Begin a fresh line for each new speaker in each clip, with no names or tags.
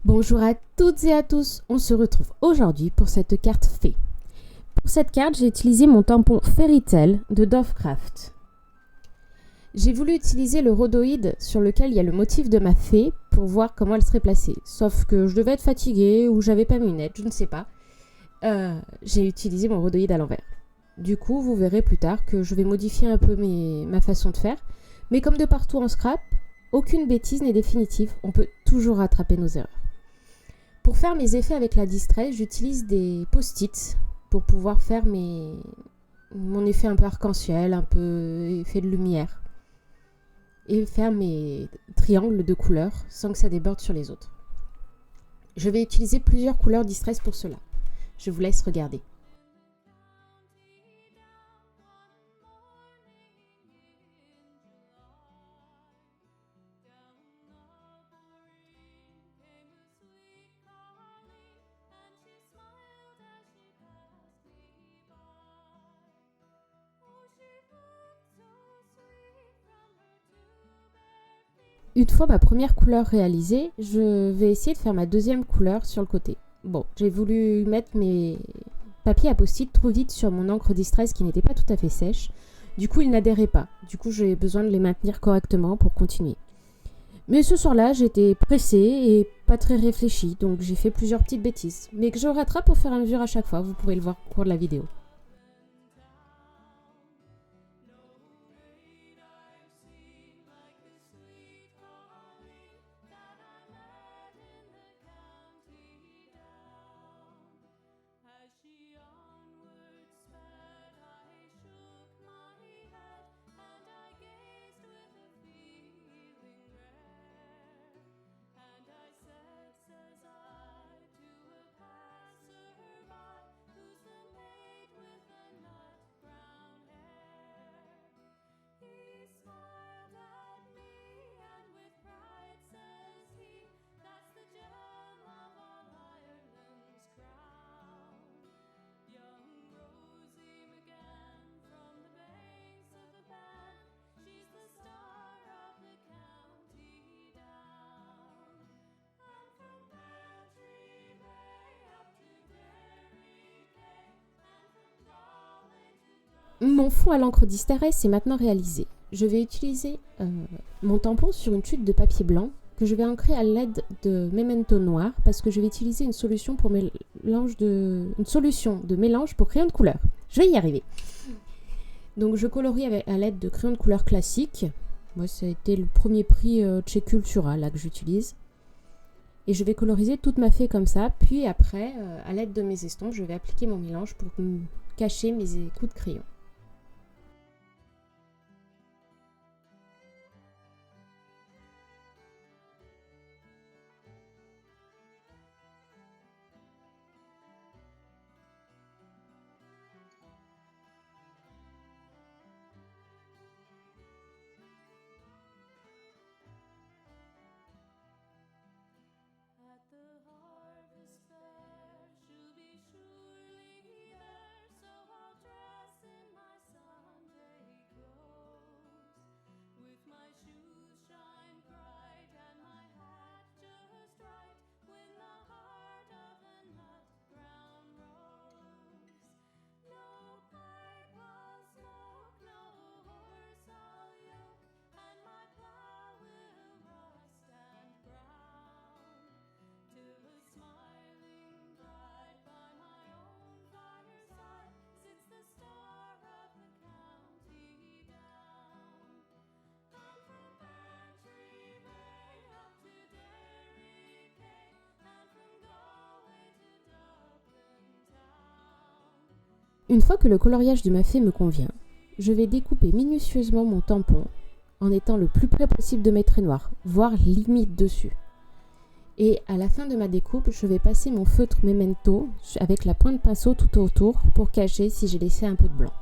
Bonjour à toutes et à tous, on se retrouve aujourd'hui pour cette carte fée. Pour cette carte, j'ai utilisé mon tampon Fairy Tail de Dovecraft. J'ai voulu utiliser le rhodoïde sur lequel il y a le motif de ma fée pour voir comment elle serait placée. Sauf que je devais être fatiguée ou j'avais pas mes lunettes, je ne sais pas. J'ai utilisé mon rhodoïde à l'envers. Du coup, vous verrez plus tard que je vais modifier un peu ma façon de faire. Mais comme de partout en scrap, aucune bêtise n'est définitive, on peut toujours rattraper nos erreurs. Pour faire mes effets avec la Distress, j'utilise des post-it pour pouvoir faire mon effet un peu arc-en-ciel, un peu effet de lumière. Et faire mes triangles de couleurs sans que ça déborde sur les autres. Je vais utiliser plusieurs couleurs Distress pour cela. Je vous laisse regarder. Une fois ma première couleur réalisée, je vais essayer de faire ma deuxième couleur sur le côté. Bon, j'ai voulu mettre mes papiers à post-it trop vite sur mon encre Distress qui n'était pas tout à fait sèche. Du coup, ils n'adhéraient pas. Du coup, j'ai besoin de les maintenir correctement pour continuer. Mais ce soir-là, j'étais pressée et pas très réfléchie, donc j'ai fait plusieurs petites bêtises. Mais que je rattrape au fur et à mesure à chaque fois, vous pourrez le voir au cours de la vidéo. Mon fond à l'encre Distress est maintenant réalisé. Je vais utiliser mon tampon sur une chute de papier blanc que je vais ancrer à l'aide de Memento noir parce que je vais utiliser une solution de mélange pour crayon de couleur. Je vais y arriver. Donc je colorie à l'aide de crayon de couleur classique. Moi, ça a été le premier prix chez Cultura là que j'utilise. Et je vais coloriser toute ma fée comme ça. Puis après, à l'aide de mes estompes, je vais appliquer mon mélange pour cacher mes coups de crayon. Une fois que le coloriage de ma fée me convient, je vais découper minutieusement mon tampon en étant le plus près possible de mes traits noirs, voire limite dessus. Et à la fin de ma découpe, je vais passer mon feutre Memento avec la pointe pinceau tout autour pour cacher si j'ai laissé un peu de blanc.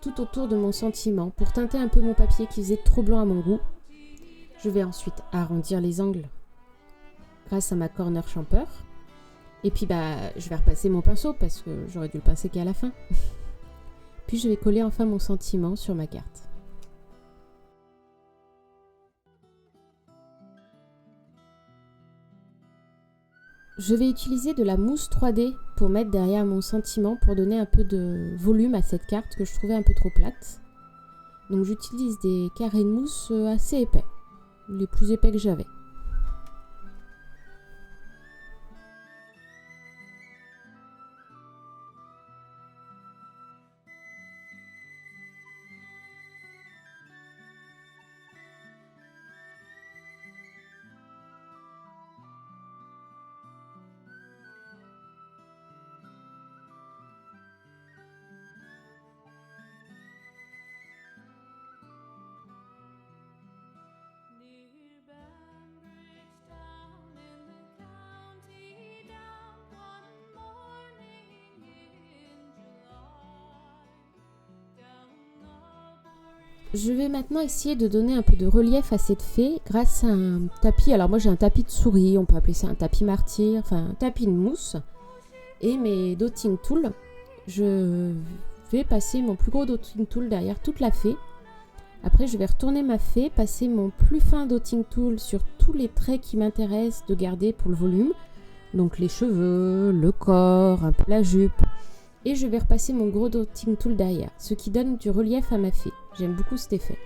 tout autour de mon sentiment pour teinter un peu mon papier qui faisait trop blanc à mon goût. Je vais ensuite arrondir les angles grâce à ma corner champer. Et puis je vais repasser mon pinceau parce que j'aurais dû le pincer qu'à la fin. Puis je vais coller enfin mon sentiment sur ma carte. Je vais utiliser de la mousse 3D pour mettre derrière mon sentiment pour donner un peu de volume à cette carte que je trouvais un peu trop plate. Donc j'utilise des carrés de mousse assez épais, les plus épais que j'avais. Je vais maintenant essayer de donner un peu de relief à cette fée grâce à un tapis. Alors moi j'ai un tapis de souris, on peut appeler ça un tapis martyr, enfin un tapis de mousse. Et mes dotting tools, je vais passer mon plus gros dotting tool derrière toute la fée. Après je vais retourner ma fée, passer mon plus fin dotting tool sur tous les traits qui m'intéressent de garder pour le volume. Donc les cheveux, le corps, un peu la jupe. Et je vais repasser mon gros dotting tool derrière, ce qui donne du relief à ma fée. J'aime beaucoup cet effet.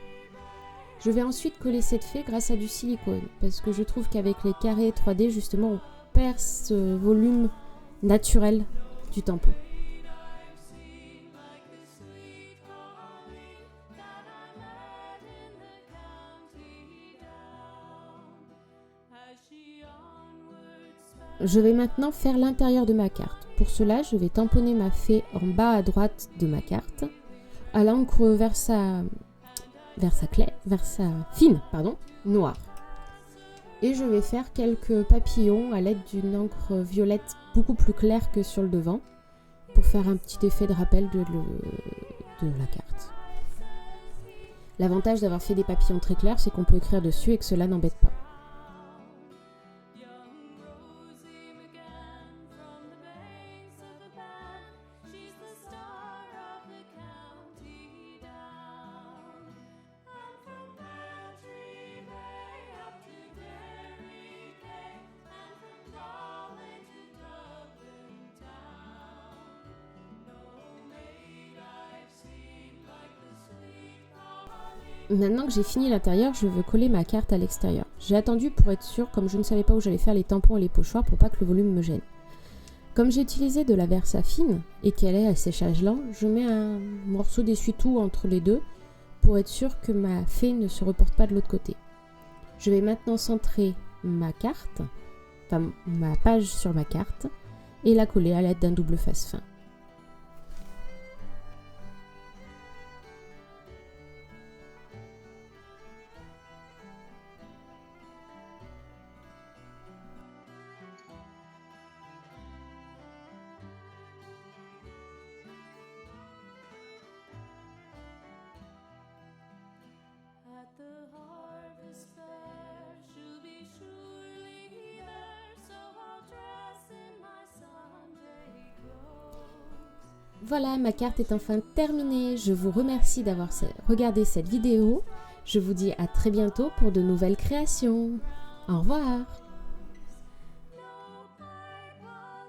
Je vais ensuite coller cette fée grâce à du silicone, parce que je trouve qu'avec les carrés 3D, justement, on perd ce volume naturel du tampon. Je vais maintenant faire l'intérieur de ma carte. Pour cela, je vais tamponner ma fée en bas à droite de ma carte, à l'encre vers sa fine, noire. Et je vais faire quelques papillons à l'aide d'une encre violette beaucoup plus claire que sur le devant, pour faire un petit effet de rappel de la carte. L'avantage d'avoir fait des papillons très clairs, c'est qu'on peut écrire dessus et que cela n'embête pas. Maintenant que j'ai fini l'intérieur, je veux coller ma carte à l'extérieur. J'ai attendu pour être sûre, comme je ne savais pas où j'allais faire les tampons et les pochoirs pour pas que le volume me gêne. Comme j'ai utilisé de la Versafine et qu'elle est à séchage lent, je mets un morceau d'essuie-tout entre les deux pour être sûre que ma fée ne se reporte pas de l'autre côté. Je vais maintenant centrer ma carte, enfin ma page sur ma carte, et la coller à l'aide d'un double face fin. Voilà, ma carte est enfin terminée. Je vous remercie d'avoir regardé cette vidéo. Je vous dis à très bientôt pour de nouvelles créations. Au revoir.